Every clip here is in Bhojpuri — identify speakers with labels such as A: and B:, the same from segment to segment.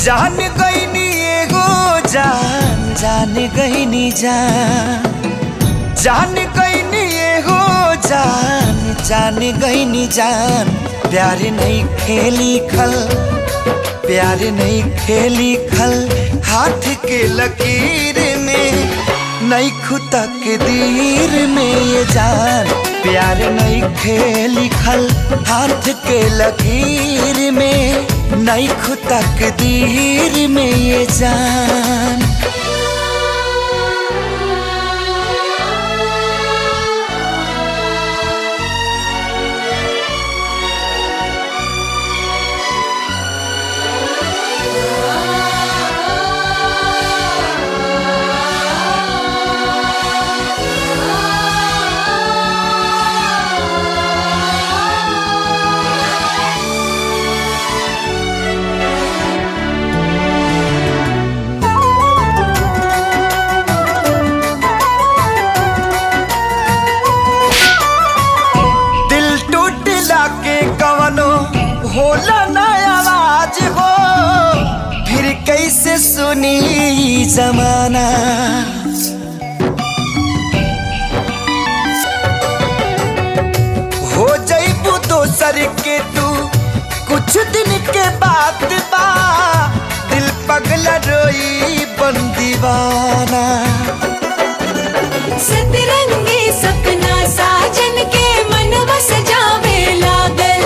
A: जान गईनी एगो जान, जान गईनी जान, जान गईनी एगो जान, जान गईनी जान। प्यार नहीं खेली खल, प्यार नहीं खेली खल, हाथ के लकीर में नहीं खुदा के दीर में ये जान। प्यार नहीं खेली खल, हाथ के लकीर में नहीं खुदा के दीर में ये जान। होला ना आवाज हो, फिर कैसे सुनी जमाना। हो जाइबू दोसर के तू कुछ दिन के बाद बा, दिल पगला रोई बन दीवाना।
B: सतरंगी सपना साजन के मनवा सजावे लागल,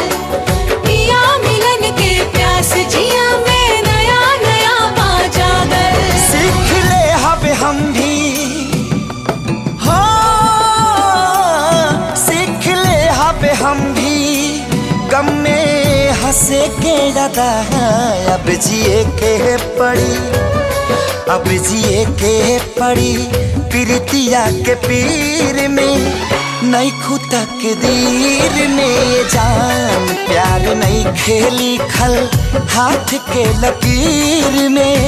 A: हम भी हाँ सीख ले हबे हम भी, गम में हंसे के ज्यादा अब जिए के पड़ी, अब जिए के पड़ी। प्रीतिया के पीर में नहीं खुदा के दीर में ये जान। प्यार नहीं खेली खल, हाथ के लकीर में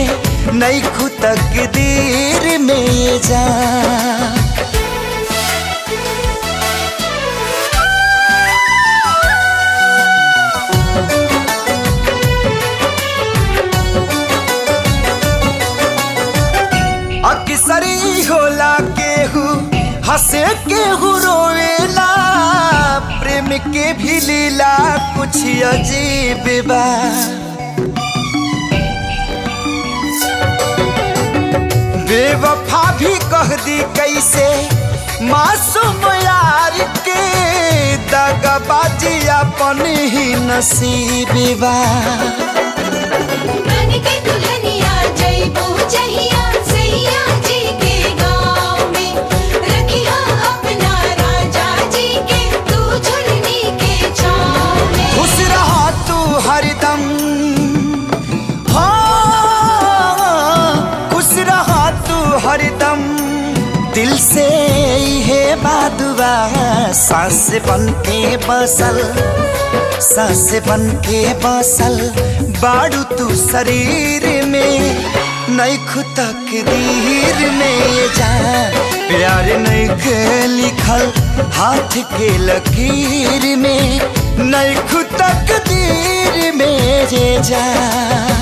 A: नहीं खुदा के दीर में ये जान। अक्सर ही होला केहू हंसे केहू रोवेला, प्रेम के भी लीला कुछ अजीब बा। बेवफा भी कह दी कैसे मासूम यार के, दगाबाजी अपन ही नसीब बा।
B: बन के दुल्हनिया जइबू जहिया सैया जी के गाँव में, रखिया अपना राजा जी के तू झुलनी के छाँव में।
A: खुश रहा तू हरदम हरदम, दिल से ये बादुआ सांस बन के बसल, सांस बन के बसल बाड़ू तू शरीर में नहीं खुदा के दीर में ये जान। प्यार नहीं के लिखल, हाथ के लकीर में नहीं खुदा के दीर में ये जान।